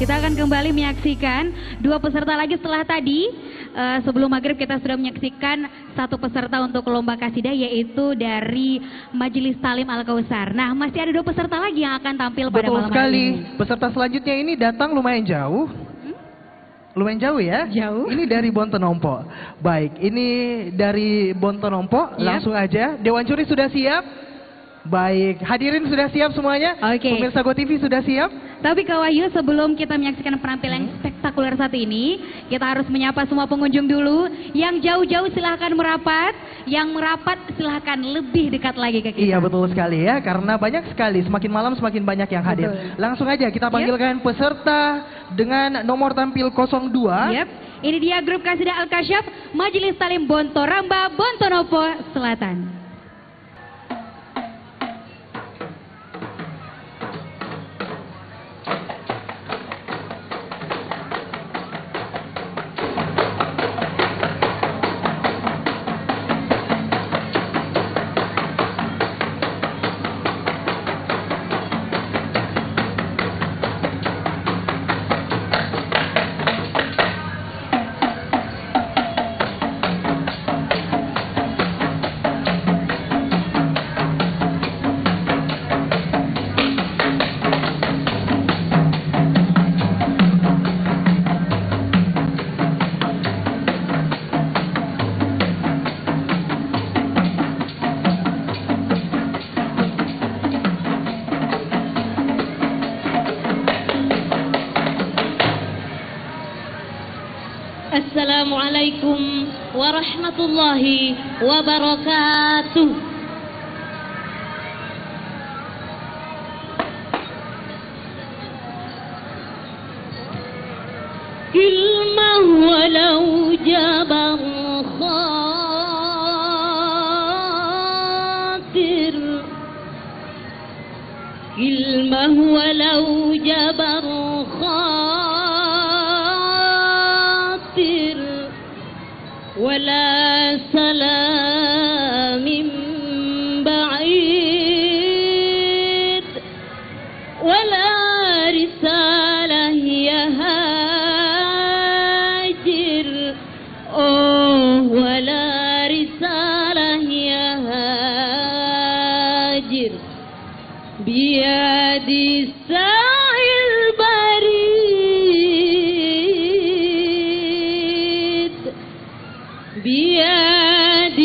Kita akan kembali menyaksikan dua peserta lagi setelah tadi. Sebelum maghrib kita sudah menyaksikan satu peserta untuk lomba kasidah, yaitu dari Majelis Talim Al-Kausar. Nah, masih ada dua peserta lagi yang akan tampil pada malam hari ini. Peserta selanjutnya ini datang lumayan jauh. Lumayan jauh ya? Jauh. Ini dari Bontonompo. Baik, ini dari Bontonompo. Langsung aja. Dewan Juri sudah siap? Baik, hadirin sudah siap semuanya? Oke. Pemirsa GoTV sudah siap? Tapi Kak Wahyu, sebelum kita menyaksikan penampilan spektakuler saat ini, kita harus menyapa semua pengunjung dulu. Yang jauh-jauh silahkan merapat, yang merapat silahkan lebih dekat lagi ke kita. Iya, betul sekali ya, karena banyak sekali, semakin malam semakin banyak yang hadir. Betul. Langsung aja kita panggilkan peserta dengan nomor tampil 02. Ini dia grup Kasidah Al-Kasyaf, Majelis Talim Bontoramba, Bontonopo Selatan. Assalamualaikum warahmatullahi wabarakatuh. Ilmah walau jabar khatir, ilmah walau jabar ولا سلام بعيد ولا رسالة يهاجر ولا رسالة يهاجر بيد الساعي البريد بيد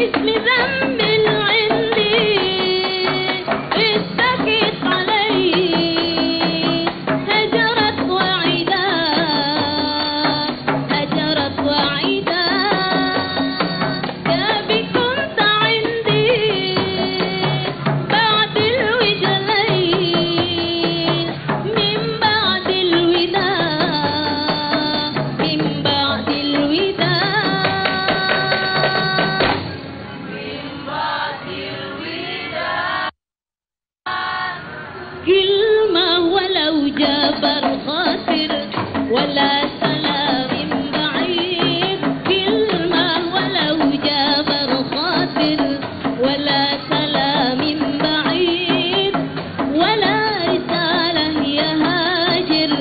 باسم ذنب عندي اتكت علي هجرت وعدا هجرت وعدا يا بكنت عندي بعد الوجلين من بعد الوداع من بعد الوداع كلمة ولو جبر خاطر ولا سلام بعيد كلمة ولو جبر خاطر ولا سلام بعيد ولا رسالة يا هاجر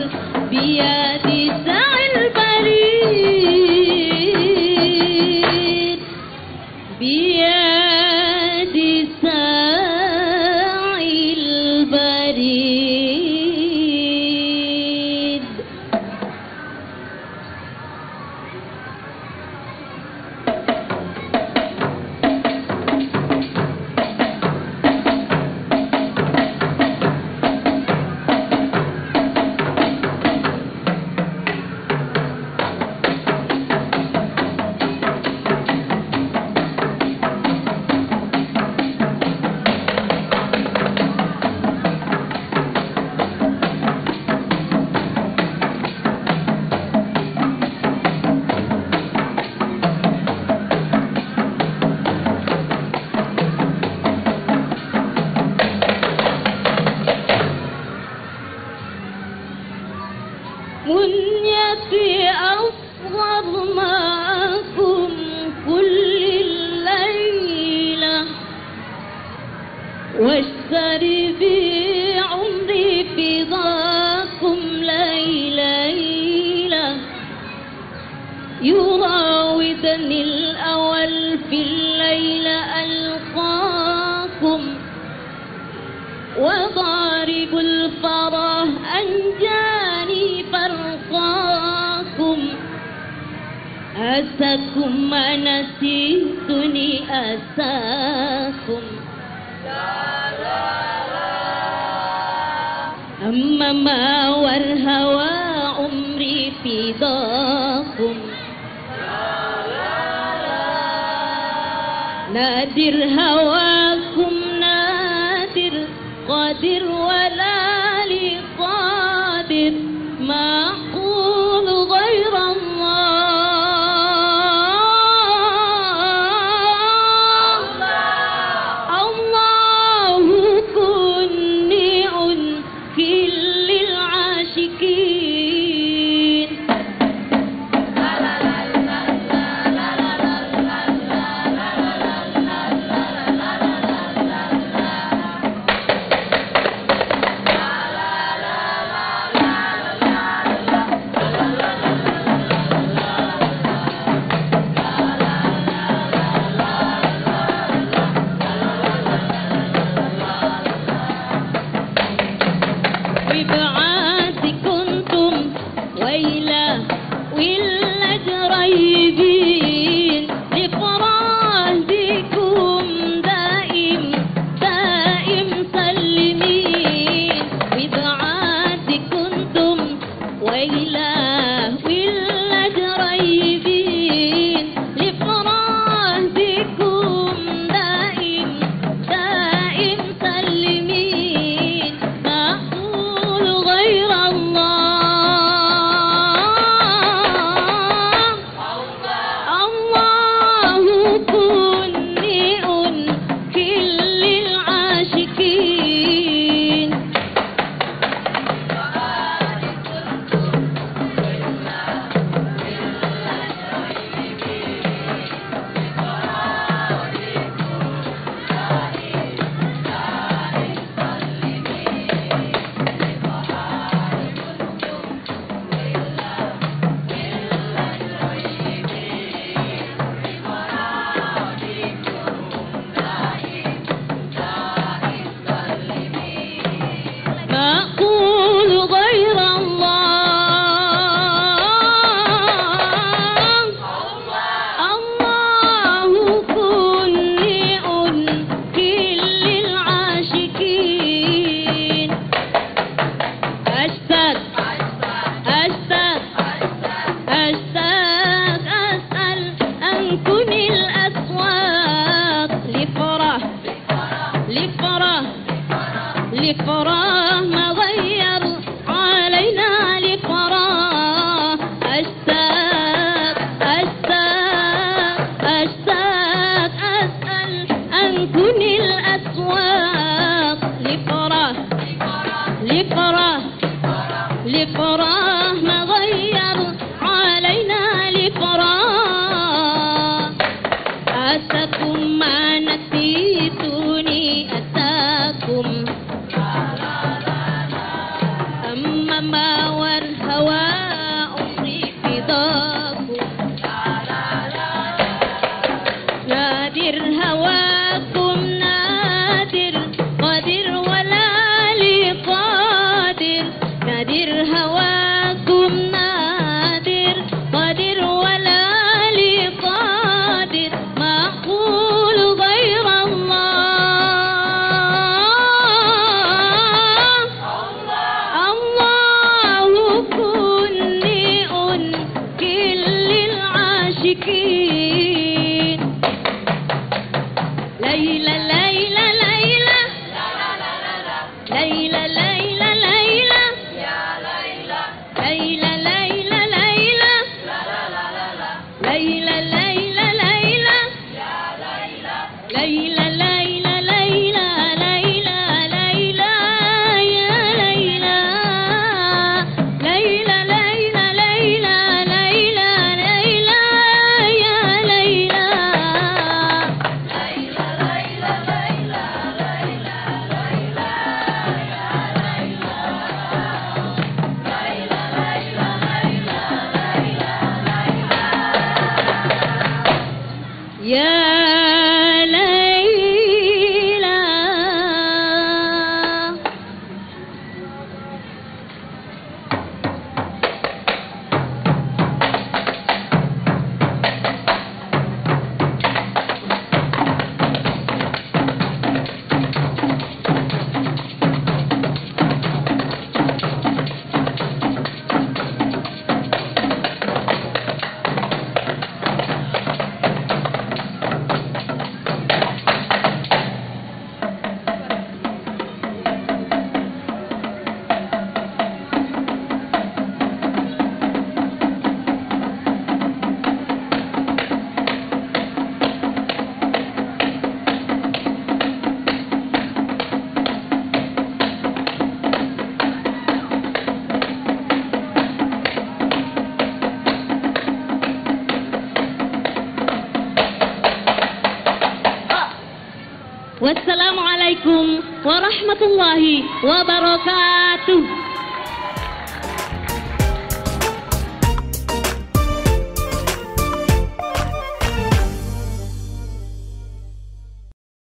بيد سعي البريد بيد سعي البريد منيتي أصغر معكم كل الليلة واشتري بعمري فداكم ليلة يراودني الأول في الليلة ألقاكم وضارب الفرح أنجاني فرقاكم أساكم ما نسيتني أساكم أما ما والهوى عمري فداكم نادر هواكم نادر قادر ولا لقادر ما أقول غير الله كنيع كل العاشقين أتاكم ما نسيتوني أتاكم أما ما والهوى عمري فداكم نادر هواكم نادر قادر ولا لقادر نادر هواكم نادر قادر ولا لقادر ما أقول غير الله الله كني كل العاشقين ليلى ليلى ليلى ليلى ليلى ليلى ليلى ليلى ليلى ليلى ليلى ليلى ليلى ليلى ليلى ليلى ليلى يا ليلى ليلى ليلى ليلى ليلى ليلى يا ليلى يا ليلى Wassalamualaikum warahmatullahi wabarakatuh.